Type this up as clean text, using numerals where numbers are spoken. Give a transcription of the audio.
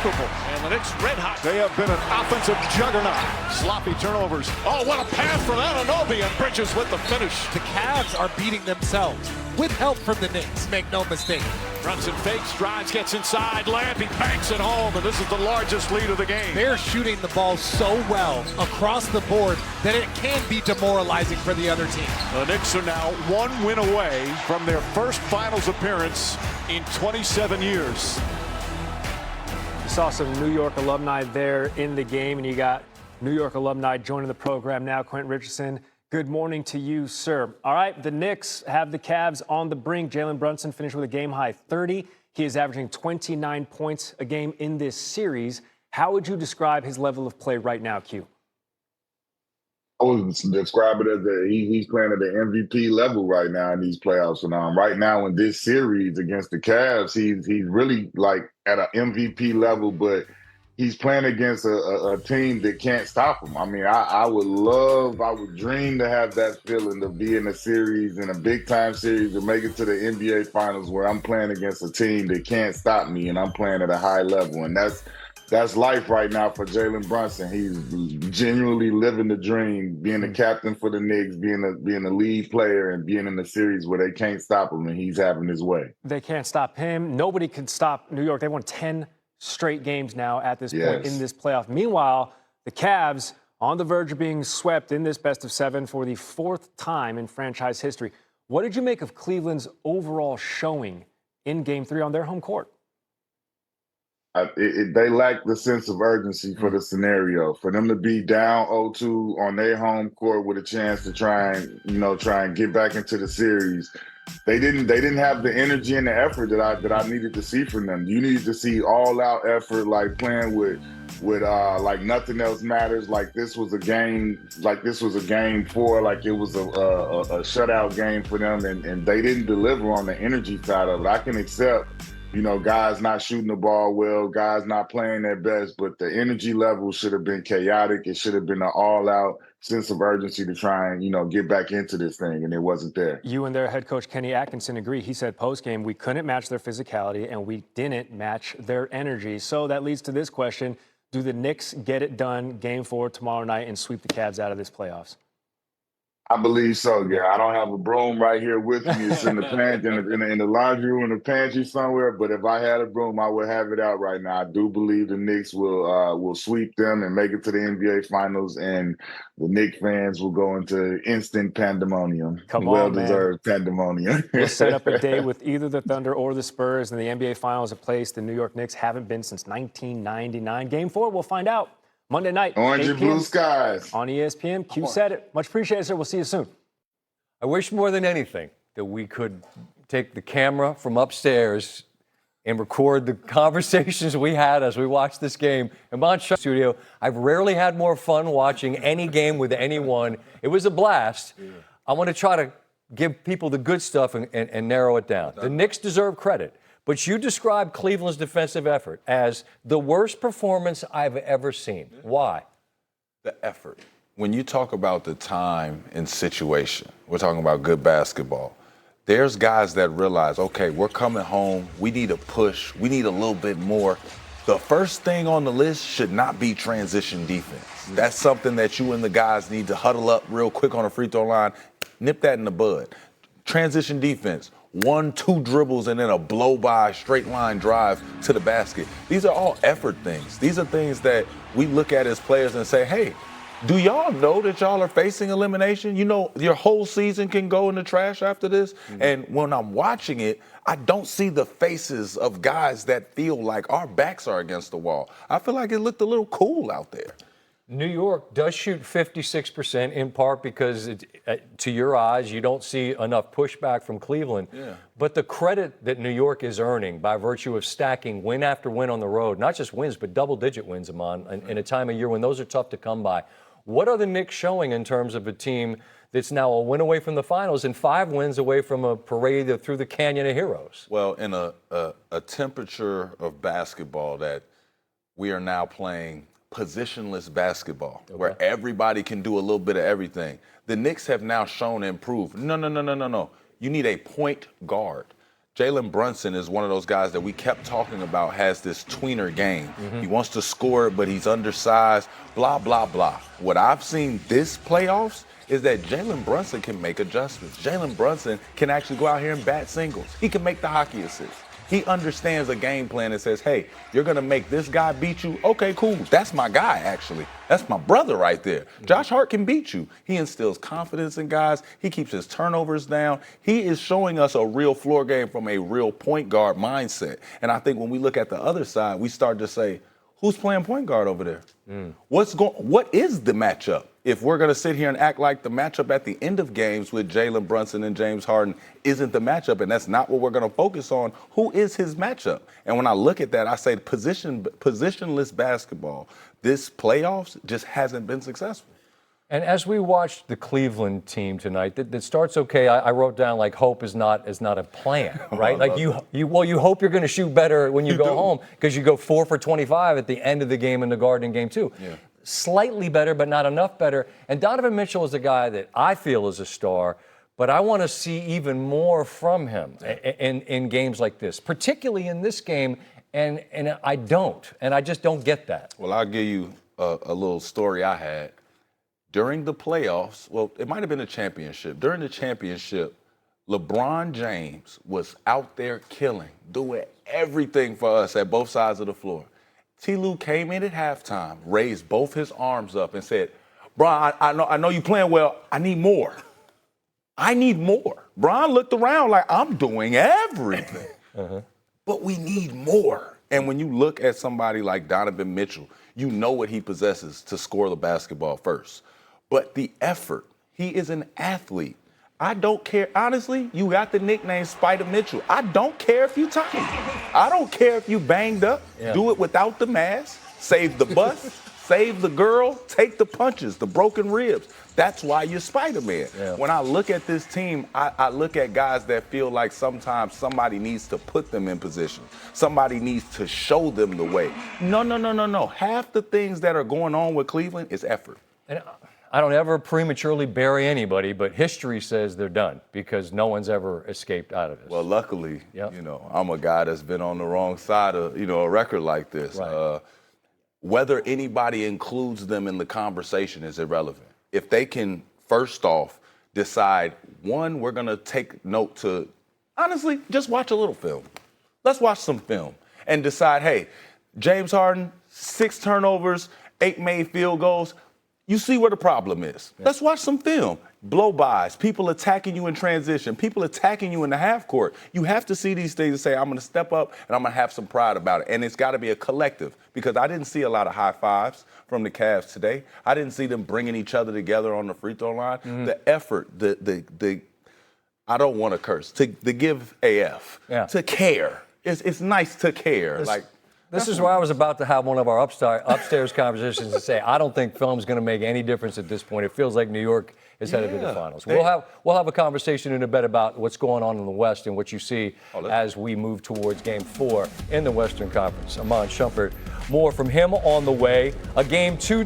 unstoppable. And the Knicks red hot. They have been an offensive juggernaut. Sloppy turnovers. Oh, what a pass from Anunoby, and Bridges with the finish. The Cavs are beating themselves with help from the Knicks, make no mistake. Brunson fakes, drives, gets inside, layup, he banks it home, and this is the largest lead of the game. They're shooting the ball so well across the board that it can be demoralizing for the other team. The Knicks are now 1 win away from their first finals appearance in 27 years. You saw some New York alumni there in the game, and you got New York alumni joining the program now. Quentin Richardson, good morning to you, sir. All right, the Knicks have the Cavs on the brink. Jalen Brunson finished with a game-high 30. He is averaging 29 points a game in this series. How would you describe his level of play right now, Q? I would describe it as he's playing at the MVP level right now in these playoffs. And right now in this series against the Cavs, he's really like at an MVP level, but he's playing against a team that can't stop him. I mean, I would dream to have that feeling to be in a series, in a big-time series, to make it to the NBA Finals where I'm playing against a team that can't stop me and I'm playing at a high level. And that's life right now for Jalen Brunson. He's genuinely living the dream, being the captain for the Knicks, being a lead player, and being in a series where they can't stop him, and he's having his way. They can't stop him. Nobody can stop New York. They won 10 straight games now at this point in this playoff. Meanwhile, the Cavs on the verge of being swept in this best-of-7 for the 4th time in franchise history. What did you make of Cleveland's overall showing in Game 3 on their home court? They lack the sense of urgency for the scenario. For them to be down 0-2 on their home court with a chance to try and get back into the series, they didn't have the energy and the effort that I needed to see from them. You needed to see all out effort, like playing with like nothing else matters. Like this was a game 4, like it was a shutout game for them, and they didn't deliver on the energy side of it. I can accept, guys not shooting the ball well, guys not playing their best, but the energy level should have been chaotic. It should have been an all-out sense of urgency to try and, get back into this thing, and it wasn't there. You and their head coach, Kenny Atkinson, agree. He said post-game, we couldn't match their physicality, and we didn't match their energy. So that leads to this question. Do the Knicks get it done Game 4 tomorrow night and sweep the Cavs out of this playoffs? I believe so, yeah. I don't have a broom right here with me. It's in the pantry, in the laundry room, in the pantry somewhere. But if I had a broom, I would have it out right now. I do believe the Knicks will sweep them and make it to the NBA Finals, and the Knicks fans will go into instant pandemonium. Well-deserved pandemonium. We'll set up a day with either the Thunder or the Spurs in the NBA Finals, a place the New York Knicks haven't been since 1999. Game 4, we'll find out. Monday night, Orange and blue skies. On ESPN. Q said it. Much appreciated, sir. We'll see you soon. I wish more than anything that we could take the camera from upstairs and record the conversations we had as we watched this game in Montreal studio. I've rarely had more fun watching any game with anyone. It was a blast. I want to try to give people the good stuff and narrow it down. The Knicks deserve credit. But you described Cleveland's defensive effort as the worst performance I've ever seen. Why? The effort. When you talk about the time and situation, we're talking about good basketball. There's guys that realize, okay, we're coming home. We need a push. We need a little bit more. The first thing on the list should not be transition defense. That's something that you and the guys need to huddle up real quick on a free throw line. Nip that in the bud. Transition defense. 1-2 dribbles and then a blow-by straight line drive to the basket. These are all effort things. These are things that we look at as players and say, hey, do y'all know that y'all are facing elimination? Your whole season can go in the trash after this. Mm-hmm. And when I'm watching it, I don't see the faces of guys that feel like our backs are against the wall. I feel like it looked a little cool out there. New York does shoot 56% in part because, to your eyes, you don't see enough pushback from Cleveland. Yeah. But the credit that New York is earning by virtue of stacking win after win on the road, not just wins, but double-digit wins, Amon, in a time of year when those are tough to come by. What are the Knicks showing in terms of a team that's now a win away from the finals and 5 wins away from a parade through the Canyon of Heroes? Well, in a temperature of basketball that we are now playing positionless basketball, where everybody can do a little bit of everything. The Knicks have now shown and proved, no. You need a point guard. Jalen Brunson is one of those guys that we kept talking about has this tweener game. He wants to score, but he's undersized, blah, blah, blah. What I've seen this playoffs is that Jalen Brunson can make adjustments. Jalen Brunson can actually go out here and bat singles. He can make the hockey assist. He understands a game plan that says, hey, you're going to make this guy beat you. Okay, cool. That's my guy, actually. That's my brother right there. Josh Hart can beat you. He instills confidence in guys. He keeps his turnovers down. He is showing us a real floor game from a real point guard mindset. And I think when we look at the other side, we start to say, who's playing point guard over there? What is the matchup? If we're going to sit here and act like the matchup at the end of games with Jalen Brunson and James Harden isn't the matchup, and that's not what we're going to focus on, who is his matchup? And when I look at that, I say positionless basketball, this playoffs just hasn't been successful. And as we watched the Cleveland team tonight, that starts okay. I wrote down like hope is not a plan, right? Like you hope you're going to shoot better when you go home because you go 4 for 25 at the end of the game in the Garden in game 2. Yeah. Slightly better, but not enough better. And Donovan Mitchell is a guy that I feel is a star, but I want to see even more from him in games like this, particularly in this game. And I don't, and I just don't get that. Well, I'll give you a little story I had. During the playoffs, well, it might have been a championship. During the championship, LeBron James was out there killing, doing everything for us at both sides of the floor. T. Lue came in at halftime, raised both his arms up and said, Bron, I know you playing well. I need more. I need more. Bron looked around like, I'm doing everything. But we need more. And when you look at somebody like Donovan Mitchell, you know what he possesses to score the basketball first. But the effort, he is an athlete. I don't care. Honestly, you got the nickname Spider Mitchell. I don't care if you tired. I don't care if you banged up. Yeah. Do it without the mask. Save the bus. Save the girl. Take the punches, the broken ribs. That's why you're Spider-Man. Yeah. When I look at this team, I look at guys that feel like sometimes somebody needs to put them in position. Somebody needs to show them the way. No. Half the things that are going on with Cleveland is effort. And I don't ever prematurely bury anybody, but history says they're done because no one's ever escaped out of it. Well, luckily, I'm a guy that's been on the wrong side of, a record like this. Right. Whether anybody includes them in the conversation is irrelevant. If they can, first off, decide, one, we're going to take note to, honestly, just watch a little film. Let's watch some film and decide, hey, James Harden, 6 turnovers, 8 made field goals. You see where the problem is. Yeah. Let's watch some film. Blow-bys, people attacking you in transition, people attacking you in the half court. You have to see these things and say, I'm going to step up and I'm going to have some pride about it. And it's got to be a collective because I didn't see a lot of high fives from the Cavs today. I didn't see them bringing each other together on the free throw line. Mm-hmm. The effort, the I don't want to curse, to give AF, to care. It's nice to care. This is where I was about to have one of our upstairs conversations and say, I don't think film's going to make any difference at this point. It feels like New York is headed to the finals. We'll have a conversation in a bit about what's going on in the West and what you see as we move towards Game 4 in the Western Conference. Iman Shumpert, more from him on the way. A Game 2